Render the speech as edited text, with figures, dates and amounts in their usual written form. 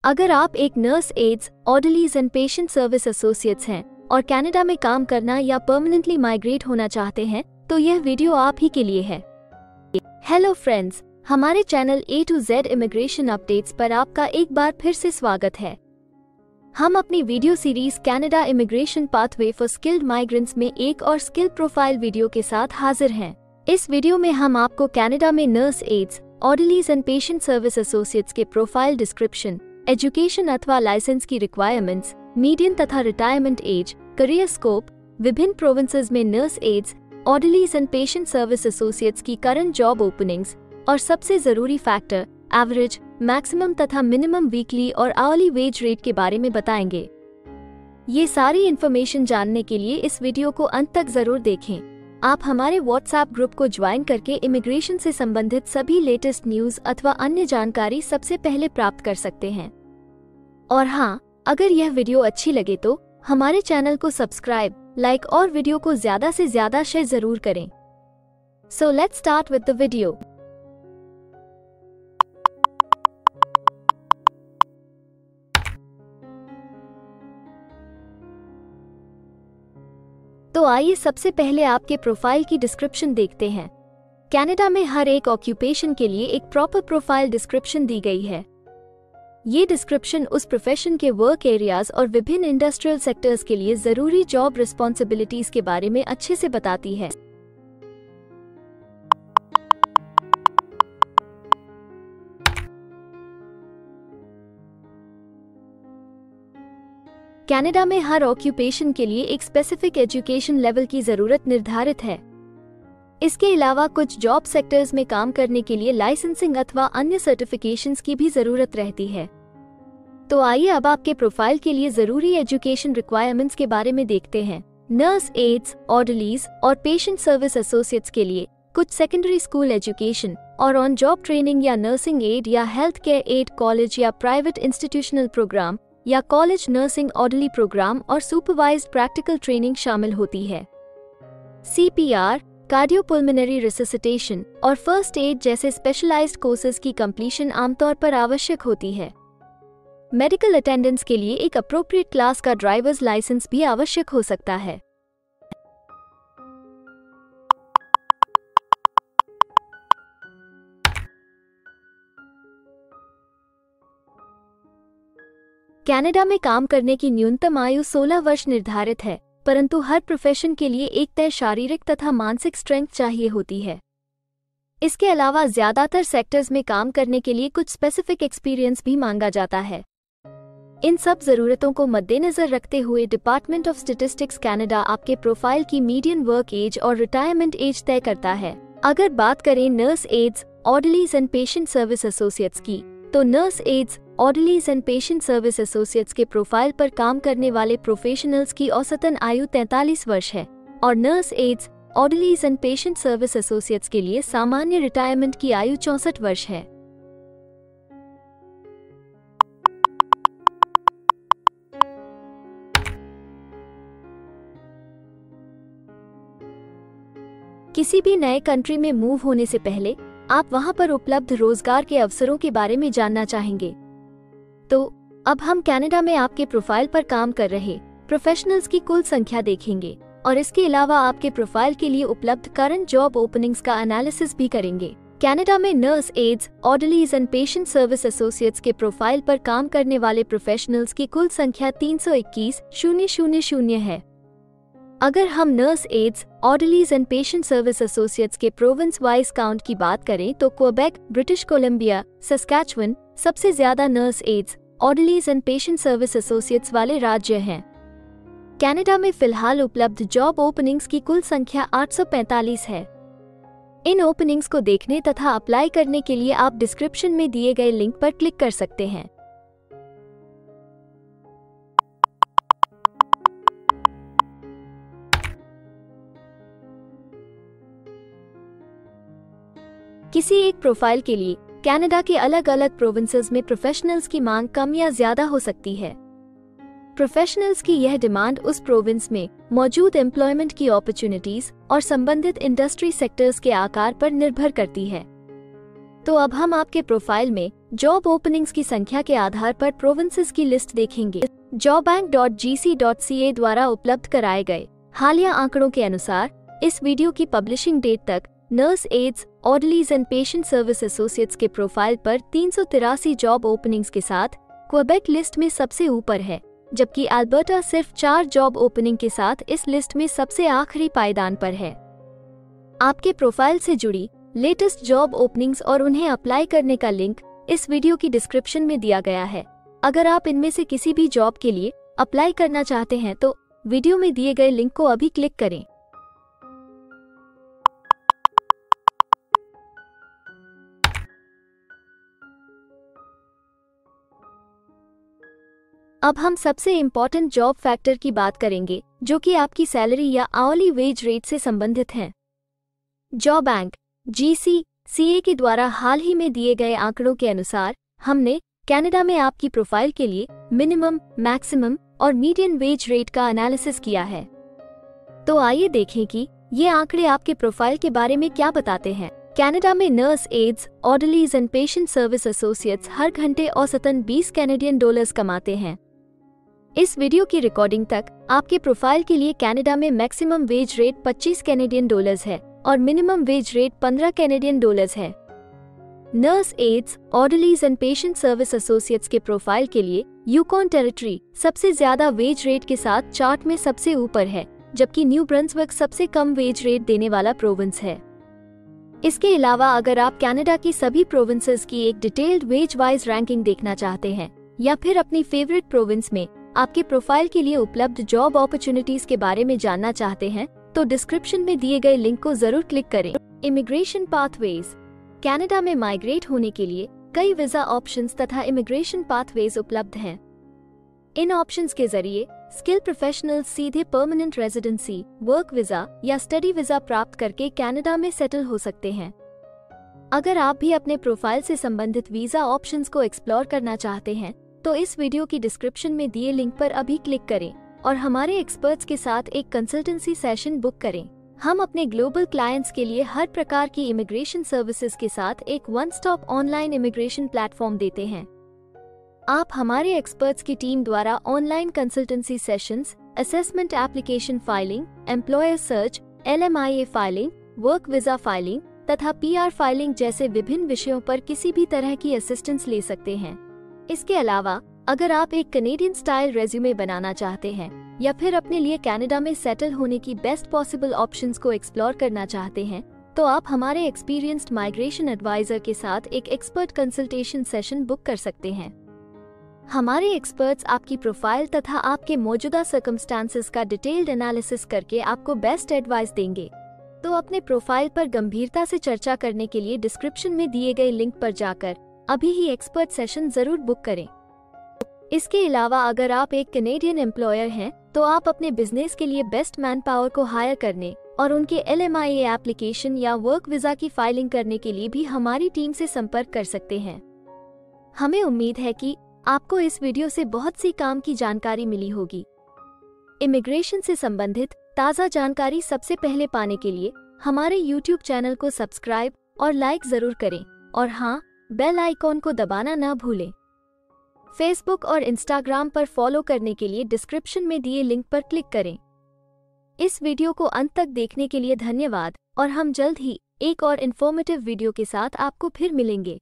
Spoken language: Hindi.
अगर आप एक nurse aides, orderlies and patient service associates हैं और कनाडा में काम करना या परमानेंटली माइग्रेट होना चाहते हैं तो यह वीडियो आप ही के लिए है। हेलो फ्रेंड्स, हमारे channel A to Z immigration updates पर आपका एक बार फिर से स्वागत है। हम अपनी video series Canada immigration pathway for skilled migrants में एक और स्किल प्रोफाइल वीडियो के साथ हाजिर हैं। इस वीडियो में हम आपको कनाडा में nurse aides, orderlies and patient service associates के प्रोफाइल डिस्क्रिप्शन, एजुकेशन अथवा लाइसेंस की रिक्वायरमेंट्स, मीडियन तथा रिटायरमेंट एज, करियर स्कोप, विभिन्न प्रोविंसेस में nurse aides, orderlies and patient service associates की करंट जॉब ओपनिंग्स और सबसे जरूरी फैक्टर एवरेज, मैक्सिमम तथा मिनिमम वीकली और आवरली वेज रेट के बारे में बताएंगे। ये सारी इन्फॉर्मेशन जानने के लिए इस वीडियो को अंत तक जरूर देखें। आप हमारे व्हाट्सएप ग्रुप को ज्वाइन करके इमिग्रेशन से संबंधित सभी लेटेस्ट न्यूज अथवा अन्य जानकारी सबसे पहले प्राप्त कर सकते हैं। और हाँ, अगर यह वीडियो अच्छी लगे तो हमारे चैनल को सब्सक्राइब, लाइक और वीडियो को ज्यादा से ज्यादा शेयर जरूर करें। So let's start with the video. तो आइए सबसे पहले आपके प्रोफाइल की डिस्क्रिप्शन देखते हैं। कनाडा में हर एक ऑक्यूपेशन के लिए एक प्रॉपर प्रोफाइल डिस्क्रिप्शन दी गई है। ये डिस्क्रिप्शन उस प्रोफेशन के वर्क एरियाज और विभिन्न इंडस्ट्रियल सेक्टर्स के लिए जरूरी जॉब रिस्पॉन्सिबिलिटीज के बारे में अच्छे से बताती है। कनाडा में हर ऑक्यूपेशन के लिए एक स्पेसिफिक एजुकेशन लेवल की जरूरत निर्धारित है। इसके अलावा कुछ जॉब सेक्टर्स में काम करने के लिए लाइसेंसिंग अथवा अन्य सर्टिफिकेशंस की भी जरूरत रहती है। तो आइए अब आपके प्रोफाइल के लिए जरूरी एजुकेशन रिक्वायरमेंट्स के बारे में देखते हैं। नर्स एड्स, ऑर्डरलीज और पेशेंट सर्विस एसोसिएट्स के लिए कुछ सेकेंडरी स्कूल एजुकेशन और ऑन जॉब ट्रेनिंग या नर्सिंग एड या हेल्थ केयर एड कॉलेज या प्राइवेट इंस्टीट्यूशनल प्रोग्राम या कॉलेज नर्सिंग ऑर्डरली प्रोग्राम और सुपरवाइज्ड प्रैक्टिकल ट्रेनिंग शामिल होती है। CPR, कार्डियोपुल्मोनरी रिससिटेशन और फर्स्ट एड जैसे स्पेशलाइज्ड कोर्सेज की कंप्लीशन आमतौर पर आवश्यक होती है। मेडिकल अटेंडेंस के लिए एक अप्रोप्रिएट क्लास का ड्राइवर्स लाइसेंस भी आवश्यक हो सकता है। कनाडा में काम करने की न्यूनतम आयु 16 वर्ष निर्धारित है, परंतु हर प्रोफेशन के लिए एक तय शारीरिक तथा मानसिक स्ट्रेंथ चाहिए होती है। इसके अलावा ज्यादातर सेक्टर्स में काम करने के लिए कुछ स्पेसिफिक एक्सपीरियंस भी मांगा जाता है। इन सब जरूरतों को मद्देनजर रखते हुए डिपार्टमेंट ऑफ स्टैटिस्टिक्स कनाडा आपके प्रोफाइल की मीडियन वर्क एज और रिटायरमेंट एज तय करता है। अगर बात करें nurse aides, orderlies and patient service associates की, तो nurse aides, orderlies and patient service associates के प्रोफाइल पर काम करने वाले प्रोफेशनल्स की औसतन आयु 43 वर्ष है और nurse aides, orderlies and patient service associates के लिए सामान्य रिटायरमेंट की आयु 64 वर्ष है। किसी भी नए कंट्री में मूव होने से पहले आप वहां पर उपलब्ध रोजगार के अवसरों के बारे में जानना चाहेंगे। तो अब हम कनाडा में आपके प्रोफाइल पर काम कर रहे प्रोफेशनल्स की कुल संख्या देखेंगे और इसके अलावा आपके प्रोफाइल के लिए उपलब्ध करंट जॉब ओपनिंग्स का एनालिसिस भी करेंगे। कनाडा में nurse aides, orderlies and patient service associates के प्रोफाइल पर काम करने वाले प्रोफेशनल्स की कुल संख्या 321,000 है। अगर हम nurse aides, orderlies and patient service associates के प्रोविंस वाइज काउंट की बात करें तो क्वेबेक, ब्रिटिश कोलंबिया, सस्कैचुअन सबसे ज्यादा nurse aides, orderlies and patient service associates वाले राज्य हैं। कनाडा में फिलहाल उपलब्ध जॉब ओपनिंग्स की कुल संख्या 845 है। इन ओपनिंग्स को देखने तथा अप्लाई करने के लिए आप डिस्क्रिप्शन में दिए गए लिंक पर क्लिक कर सकते हैं। किसी एक प्रोफाइल के लिए कनाडा के अलग अलग प्रोविंसेस में प्रोफेशनल्स की मांग कम या ज्यादा हो सकती है। प्रोफेशनल्स की यह डिमांड उस प्रोविंस में मौजूद एम्प्लॉयमेंट की अपॉर्चुनिटीज और संबंधित इंडस्ट्री सेक्टर्स के आकार पर निर्भर करती है। तो अब हम आपके प्रोफाइल में जॉब ओपनिंग्स की संख्या के आधार पर प्रोविंसेस की लिस्ट देखेंगे। jobbank.gc.ca द्वारा उपलब्ध कराए गए हालिया आंकड़ों के अनुसार इस वीडियो की पब्लिशिंग डेट तक nurse aides, orderlies and patient service associates के प्रोफाइल पर 383 जॉब ओपनिंग्स के साथ क्वेबेक लिस्ट में सबसे ऊपर है, जबकि अल्बर्टा सिर्फ 4 जॉब ओपनिंग के साथ इस लिस्ट में सबसे आखिरी पायदान पर है। आपके प्रोफाइल से जुड़ी लेटेस्ट जॉब ओपनिंग्स और उन्हें अप्लाई करने का लिंक इस वीडियो की डिस्क्रिप्शन में दिया गया है। अगर आप इनमें से किसी भी जॉब के लिए अप्लाई करना चाहते हैं तो वीडियो में दिए गए लिंक को अभी क्लिक करें। अब हम सबसे इम्पोर्टेंट जॉब फैक्टर की बात करेंगे, जो कि आपकी सैलरी या आवली वेज रेट से संबंधित हैं। jobbank.gc.ca के द्वारा हाल ही में दिए गए आंकड़ों के अनुसार हमने कनाडा में आपकी प्रोफाइल के लिए मिनिमम, मैक्सिमम और मीडियन वेज रेट का एनालिसिस किया है। तो आइए देखें कि ये आंकड़े आपके प्रोफाइल के बारे में क्या बताते हैं। कनाडा में nurse aides, orderlies and patient service associates हर घंटे औसतन 20 कैनेडियन डॉलर्स कमाते हैं। इस वीडियो की रिकॉर्डिंग तक आपके प्रोफाइल के लिए कनाडा में maximum wage rate 25 Canadian dollars है और minimum wage rate 15 Canadian dollars है। Nurse aides, orderlies and patient service associates के प्रोफाइल के लिए यूकॉन टेरिटरी सबसे ज्यादा वेज रेट के साथ चार्ट में सबसे ऊपर है, जबकि न्यू ब्रंसविक सबसे कम वेज रेट देने वाला प्रोविंस है। इसके अलावा अगर आप कनाडा की सभी प्रोविंसेस की एक डिटेल्ड वेज वाइज रैंकिंग देखना चाहते हैं या फिर अपनी फेवरेट प्रोविंस में आपके प्रोफाइल के लिए उपलब्ध जॉब अपॉर्चुनिटीज के बारे में जानना चाहते हैं तो डिस्क्रिप्शन में दिए गए लिंक को जरूर क्लिक करें। Immigration pathways. कनाडा में माइग्रेट होने के लिए कई वीजा ऑप्शंस तथा इमिग्रेशन पाथवेज उपलब्ध हैं। इन ऑप्शंस के जरिए स्किल प्रोफेशनल्स सीधे परमानेंट रेजिडेंसी, वर्क वीजा या स्टडी वीजा प्राप्त करके कनाडा में सेटल हो सकते हैं। अगर आप भी अपने प्रोफाइल से संबंधित वीजा ऑप्शंस को एक्सप्लोर करना चाहते हैं तो इस वीडियो की डिस्क्रिप्शन में दिए लिंक पर अभी क्लिक करें और हमारे एक्सपर्ट्स के साथ एक कंसल्टेंसी सेशन बुक करें। हम अपने ग्लोबल क्लाइंट्स के लिए हर प्रकार की इमिग्रेशन सर्विसेज के साथ एक one stop online immigration platform देते हैं। आप हमारे एक्सपर्ट्स की टीम द्वारा online consultancy sessions, assessment application filing, employer search, LMIA filing, work visa filing तथा PR फाइलिंग जैसे विभिन्न विषयों पर किसी भी तरह की असिस्टेंस ले सकते हैं। इसके अलावा अगर आप एक कनेडियन स्टाइल रेज्यूमे बनाना चाहते हैं या फिर अपने लिए कनाडा में सेटल होने की बेस्ट पॉसिबल ऑप्शंस को एक्सप्लोर करना चाहते हैं तो आप हमारे एक्सपीरियंस्ड माइग्रेशन एडवाइजर के साथ एक एक्सपर्ट कंसल्टेशन सेशन बुक कर सकते हैं। हमारे एक्सपर्ट्स आपकी प्रोफाइल तथा आपके मौजूदा सर्कमस्टांसेस का डिटेल्ड एनालिसिस करके आपको बेस्ट एडवाइस देंगे। तो अपने प्रोफाइल पर गंभीरता से चर्चा करने के लिए डिस्क्रिप्शन में दिए गए लिंक पर जाकर अभी ही एक्सपर्ट सेशन जरूर बुक करें। इसके अलावा अगर आप एक कनेडियन एम्प्लॉयर हैं तो आप अपने बिजनेस के लिए बेस्ट मैन पावर को हायर करने और उनके LMIA एप्लीकेशन या वर्क वीजा की फाइलिंग करने के लिए भी हमारी टीम से संपर्क कर सकते हैं। हमें उम्मीद है कि आपको इस वीडियो से बहुत सी काम की जानकारी मिली होगी। इमिग्रेशन से संबंधित ताज़ा जानकारी सबसे पहले पाने के लिए हमारे YouTube चैनल को सब्सक्राइब और लाइक जरूर करें और हाँ, बेल आइकॉन को दबाना ना भूलें। फेसबुक और इंस्टाग्राम पर फॉलो करने के लिए डिस्क्रिप्शन में दिए लिंक पर क्लिक करें। इस वीडियो को अंत तक देखने के लिए धन्यवाद और हम जल्द ही एक और इन्फॉर्मेटिव वीडियो के साथ आपको फिर मिलेंगे।